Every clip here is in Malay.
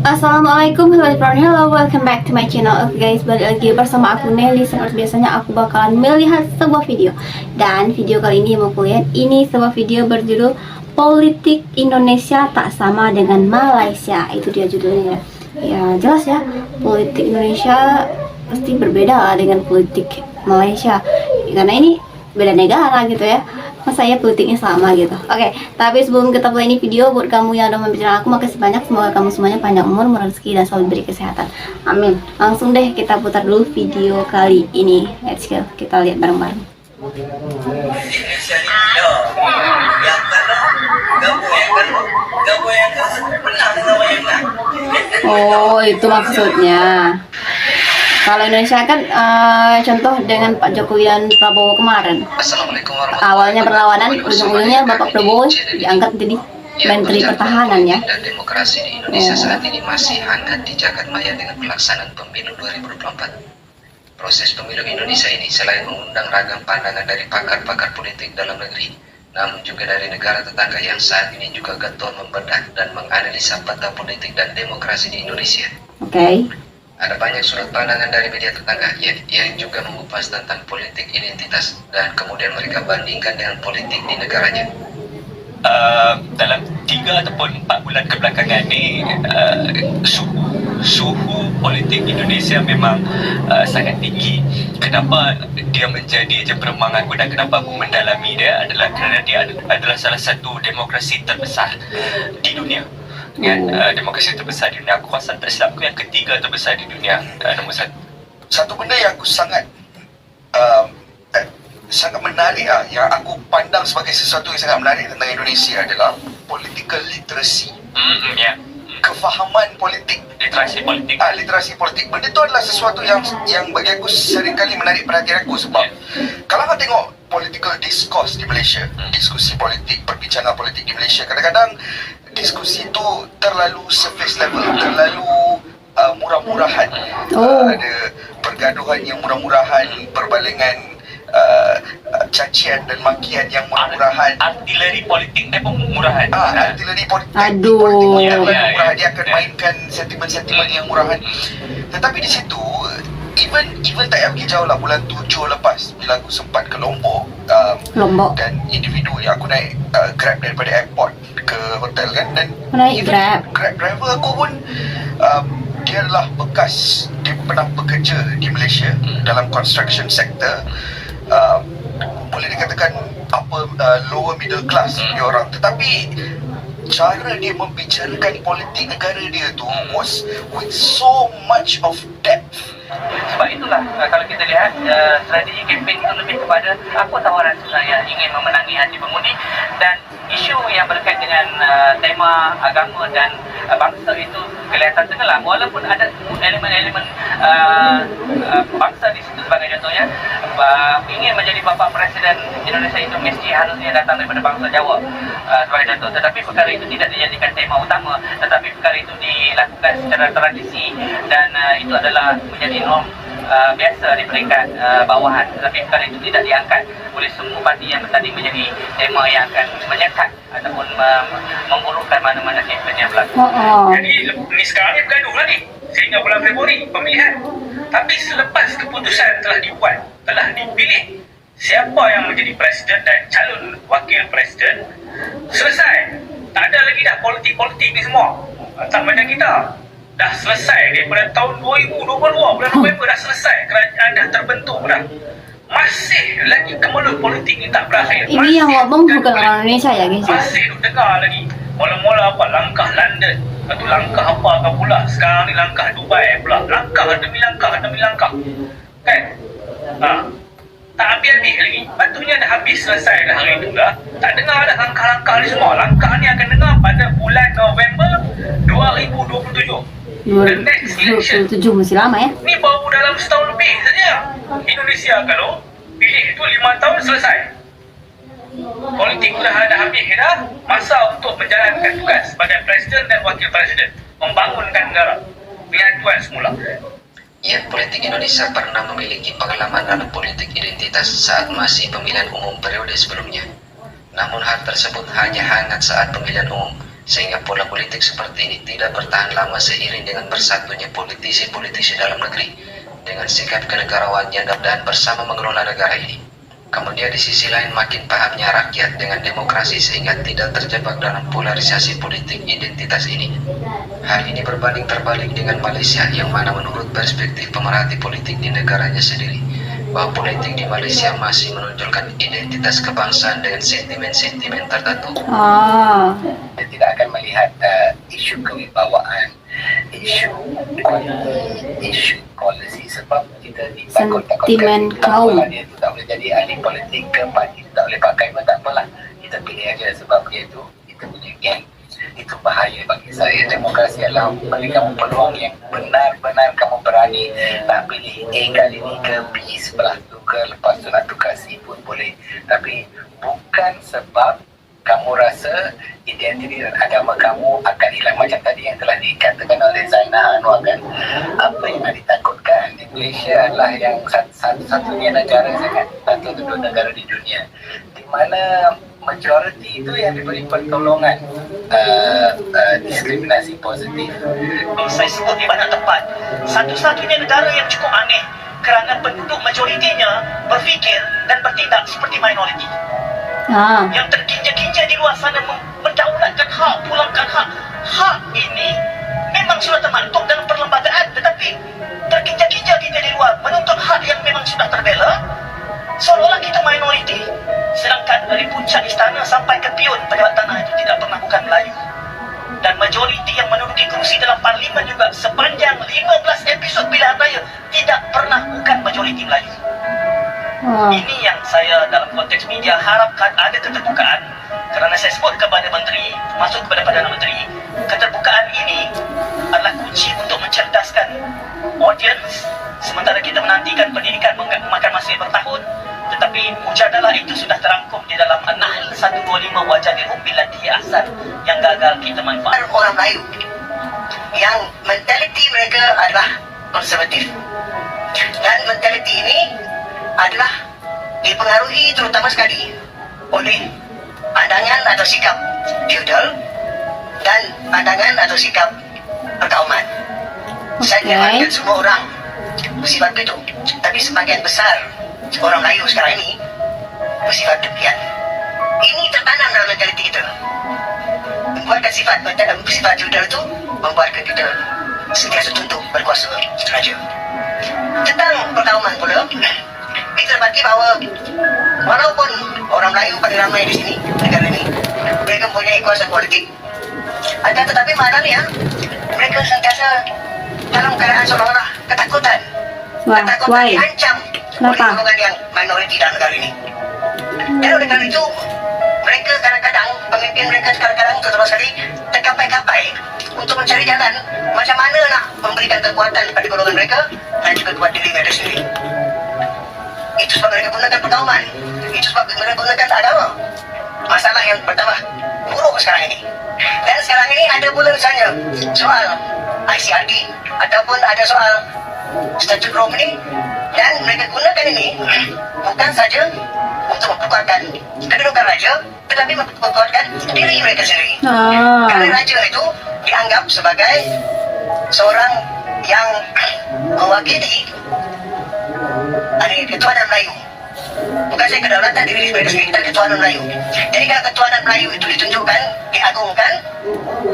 Assalamualaikum, hello, welcome back to my channel. Oke guys, balik lagi bersama aku Nelly. Seperti biasanya aku bakalan melihat sebuah video. Dan video kali ini mau kulihat, ini sebuah video berjudul Politik Indonesia tak sama dengan Malaysia. Itu dia judulnya. Ya jelas ya, politik Indonesia pasti berbeda lah dengan politik Malaysia, karena ini beda negara gitu ya. Masa ya politiknya sama gitu. Oke, tapi sebelum kita mulai ini video, buat kamu yang udah mampir channel aku, makasih banyak. Semoga kamu semuanya panjang umur, murah rezeki, dan selalu diberi kesehatan. Amin. Langsung deh kita putar dulu video kali ini. Let's go, kita lihat bareng-bareng. Oh, itu maksudnya. Kalau Indonesia kan contoh dengan Pak Jokowi dan Prabowo kemarin. Awalnya berlawanan, ujung-ujungnya Bapak Prabowo diangkat jadi Menteri Pertahanan ya. Dan demokrasi di Indonesia saat ini masih hangat di jagadmaya dengan pelaksanaan pemilu 2024. Proses pemilu Indonesia ini selain mengundang ragam pandangan dari pakar-pakar politik dalam negeri, namun juga dari negara tetangga yang saat ini juga getol membedah dan menganalisa peta politik dan demokrasi di Indonesia. Oke. Ada banyak surat pandangan dari media tetangga yang juga mengupas tentang politik identitas dan kemudian mereka bandingkan dengan politik di negaranya. Dalam 3 ataupun 4 bulan kebelakangan ni suhu politik Indonesia memang sangat tinggi. Kenapa dia menjadi jemperemangan dan kenapa aku mendalami dia adalah kerana dia adalah salah satu demokrasi terbesar di dunia. Demokrasi terbesar di dunia. Aku rasa tak silap aku yang ketiga terbesar di dunia, nombor 1. Satu benda yang aku sangat menarik yang aku pandang sebagai sesuatu yang sangat menarik tentang Indonesia adalah political literacy. Kefahaman politik, Literasi politik. literasi politik. Benda tu adalah sesuatu yang bagi aku seringkali menarik perhatian aku sebab kalau kau tengok political discourse di Malaysia, diskusi politik, perbincangan politik di Malaysia, kadang-kadang diskusi itu terlalu surface level, terlalu murah-murahan. Ada pergaduhan yang murah-murahan, perbalingan cacian dan makian yang murah-murahan. Artileri politik dia pun murahan. Artileri politik, Aduh. politik yang murah, dia akan mainkan sentimen-sentimen yang murahan. Tetapi di situ even tak payah pergi jauh lah, bulan 7 lepas bila aku sempat ke Lombok, dan individu yang aku naik Grab daripada airport ke hotel kan, dan Naik Grab driver aku pun dia adalah dia pernah bekerja di Malaysia dalam construction sector. Boleh dikatakan lower middle class dia orang, tetapi cara dia membicarakan politik negara dia tu was with so much of depth. Sebab itulah kalau kita lihat strategi kempen itu lebih kepada apa tawaran sebenarnya ingin memenangi hati pengundi, dan isu yang berkait dengan tema agama dan bangsa itu kelihatan tenggelam, walaupun ada elemen-elemen bangsa di situ. Sebagai contohnya, ingin menjadi bapa presiden Indonesia itu mesti harusnya datang daripada bangsa Jawa sebagai contoh, tetapi perkara itu tidak dijadikan tema utama, tetapi perkara itu dilakukan secara tradisi dan itu adalah menjadi norm biasa di peringkat bawahan, tetapi perkara itu tidak diangkat oleh semua parti yang bertanding menjadi tema yang akan menyekat ataupun memburukkan mana-mana kempen yang berlaku. Jadi ni sekarang ni bergaduh lagi sehingga bulan Februari pemilihan. Tapi selepas keputusan telah dibuat, telah dipilih siapa yang menjadi presiden dan calon wakil presiden, selesai. Tak ada lagi dah politik-politik ni semua. Tak macam kita. Dah selesai daripada tahun 2022 bulan November dah selesai, kerajaan dah terbentuk dah. Masih lagi kemelut politik ni tak berakhir. Ini yang ngomong bukan orang Indonesia ya guys. Masih duk dengar lagi. Mula-mula apa langkah London, atau langkah apa pula. Sekarang ni langkah Dubai pula. Langkah demi langkah demi langkah. Kan? Tak habis-habis lagi. Patutnya dah habis selesai dah hari itu dah. Tak dengar dah langkah-langkah ni semua. Langkah ni akan dengar pada bulan November 2027. 2027 masih lama ya. Ni baru dalam setahun lebih saja. Indonesia kalau pilih itu 5 tahun selesai. Politik dah habis dah. Masa untuk menjalankan tugas sebagai presiden dan wakil presiden, membangunkan negara. Penyatuan semula. Politik Indonesia pernah memiliki pengalaman dalam politik identitas saat masih pemilihan umum periode sebelumnya. Namun hal tersebut hanya hangat saat pemilihan umum. sehingga pola politik seperti ini tidak bertahan lama seiring dengan bersatunya politisi-politisi dalam negeri dengan sikap kenegarawannya dan bersama mengelola negara ini. Kemudian di sisi lain makin pahamnya rakyat dengan demokrasi sehingga tidak terjebak dalam polarisasi politik identitas ini. Hal ini berbanding terbalik dengan Malaysia yang mana menurut perspektif pemerhati politik di negaranya sendiri, bahwa politik di Malaysia masih menonjolkan identitas kebangsaan dengan sentimen-sentimen tertentu. Dia tidak akan melihat isu kewibawaan, isu policy, sebab kita Sentimen kaum. Dia tu tak boleh jadi ahli politik ke parti, tak boleh pakai pun tak apalah, kita pilih aja sebab dia tu kita punya geng. Itu bahaya bagi saya. Demokrasi adalah bagi kamu peluang yang benar-benar kamu berani nak pilih A kali ni ke B sebelah tu ke, lepas tu nak tukar C pun boleh, tapi bukan sebab kamu rasa identiti dan agama kamu akan hilang. Macam tadi yang telah dikatakan oleh Zainah Anwar kan, apa yang nak ditakutkan? Di Malaysia adalah yang satu-satunya negara, satu kedua negara di dunia di mana majoriti itu yang diberi pertolongan diskriminasi positif. Saya sebut di banyak tempat, satu-satunya negara yang cukup aneh kerana penduduk majoritinya berfikir dan bertindak seperti minoriti. Yang terginja-ginja di luar sana mendaulatkan hak, pulangkan hak. Hak ini memang sudah termaktub dalam perlembagaan, tetapi terginja-ginja kita di luar menuntut hak yang memang sudah terbela, seolah-olah kita minoriti. Sedangkan dari puncak istana sampai ke pion pejabat tanah itu tidak pernah bukan Melayu. Dan majoriti yang menduduki kerusi dalam parlimen juga sepanjang 15 episod pilihan raya tidak pernah bukan majoriti Melayu. Ini yang saya dalam konteks media harapkan ada keterbukaan, kerana saya sebut kepada menteri, masuk kepada Perdana Menteri, keterbukaan ini adalah kunci untuk mencerdaskan audience. Sementara kita menantikan pendidikan memakan masa bertahun, tetapi mujadalah itu sudah terangkum di dalam An-Nahl 125 Wajadilhum billati ahsan yang gagal kita manfaatkan. Orang Melayu yang mentaliti mereka adalah konservatif, dan mentaliti ini adalah dipengaruhi terutama sekali oleh pandangan atau sikap feudal dan pandangan atau sikap perkauman. Saya tidak mengatakan semua orang bersifat itu, tapi sebagian besar orang Melayu sekarang ini bersifat demikian. Ini tertanam dalam mentaliti kita, membuatkan sifat feudal itu membuatkan kita sentiasa tunduk berkuasa raja. Tentang perkauman pula, kita dapati bahawa walaupun orang Melayu paling ramai di sini, negara ini, mereka mempunyai kuasa politik, ada tetapi maknanya mereka sentiasa dalam keadaan seolah-olah ketakutan. Ketakutan diancam oleh golongan yang minoriti dalam negara ini. Dan oleh kerana itu, mereka kadang-kadang, pemimpin mereka kadang-kadang terutama sekali terkapai-kapai untuk mencari jalan macam mana nak memberikan kekuatan kepada golongan mereka dan juga kepada diri mereka sendiri. Itu sebab mereka gunakan perkauman, itu sebab mereka gunakan agama. Masalah yang bertambah buruk sekarang ini. Dan sekarang ini ada pula misalnya soal ICRD ataupun ada soal statut Rom ini, dan mereka gunakan ini bukan saja untuk memperkuatkan kedudukan raja, tetapi memperkuatkan diri mereka sendiri. Kerana raja itu dianggap sebagai seorang yang mewakili ketuanan Melayu. Bukan saja kedaulatan diri mereka sendiri, tapi ketuanan Melayu. Jadi kalau ketuanan Melayu itu ditunjukkan, diagungkan,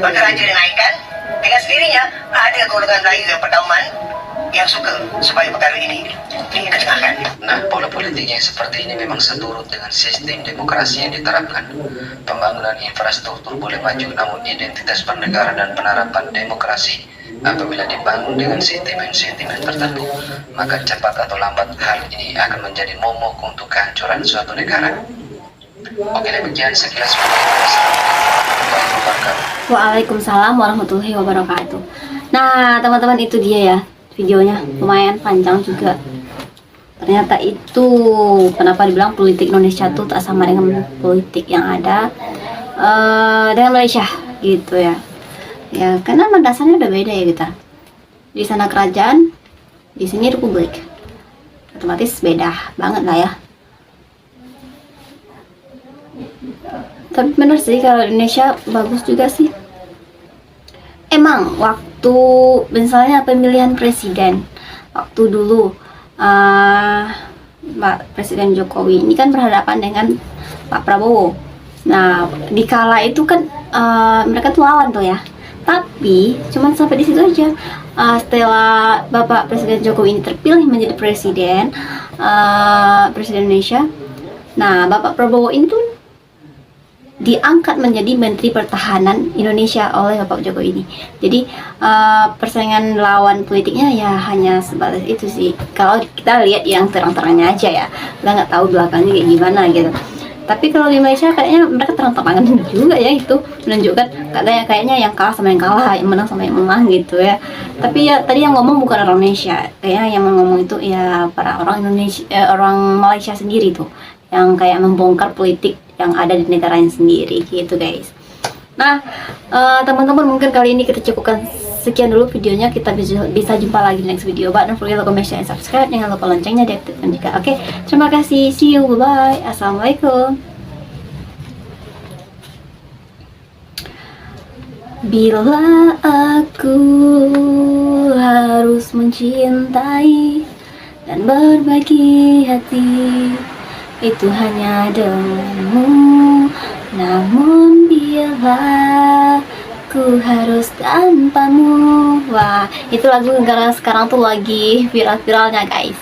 maka raja dinaikkan, dengan sendirinya ada golongan Melayu yang perkauman yang suka supaya perkara ini diketengahkan. Nah, pola politik yang seperti ini memang seturut dengan sistem demokrasi yang diterapkan. Pembangunan infrastruktur boleh maju, namun identitas bernegara dan penerapan demokrasi apabila dibangun dengan sentimen-sentimen tertentu, maka cepat atau lambat hal ini akan menjadi momok untuk kehancuran suatu negara. Oke, demikian sekilas Waalaikumsalam warahmatullahi wabarakatuh. Nah, teman-teman, itu dia ya videonya, lumayan panjang juga. Ternyata itu kenapa dibilang politik Indonesia tuh tak sama dengan politik yang ada dengan Malaysia gitu ya. Ya, karena dasarnya udah beda ya kita. Di sana kerajaan, di sini republik. Otomatis beda banget lah ya. Tapi bener sih kalau Indonesia bagus juga sih. emang waktu misalnya pemilihan presiden waktu dulu Pak Presiden Jokowi ini kan berhadapan dengan Pak Prabowo. Nah, di kala itu kan mereka tuh lawan tuh ya. Tapi cuman sampai di situ aja. Setelah Bapak Presiden Jokowi ini terpilih menjadi presiden Indonesia, nah Bapak Prabowo ini tuh diangkat menjadi Menteri Pertahanan Indonesia oleh Bapak Jokowi ini. Jadi persaingan lawan politiknya ya hanya sebatas itu sih. Kalau kita lihat yang terang-terangnya aja ya, kita nggak tahu belakangnya kayak gimana gitu. Tapi kalau di Malaysia kayaknya mereka terang-terangan juga ya, itu menunjukkan kayaknya yang kalah sama yang kalah, yang menang sama yang menang gitu ya. Tapi ya tadi yang ngomong bukan orang Indonesia, kayaknya yang ngomong itu ya para orang Indonesia, orang Malaysia sendiri tuh, yang kayak membongkar politik yang ada di negaranya sendiri gitu guys. Nah teman-teman, mungkin kali ini kita cukupkan sekian dulu videonya. Kita bisa jumpa lagi di next video. But don't forget to comment, share, and subscribe. Jangan lupa loncengnya diaktifkan juga. Oke, terima kasih. See you. Bye. Assalamualaikum. Bila aku harus mencintai dan berbagi hati, itu hanya denganmu. Namun bila ku harus tanpamu. Wah, itu lagu negara sekarang tuh lagi viral-viralnya guys.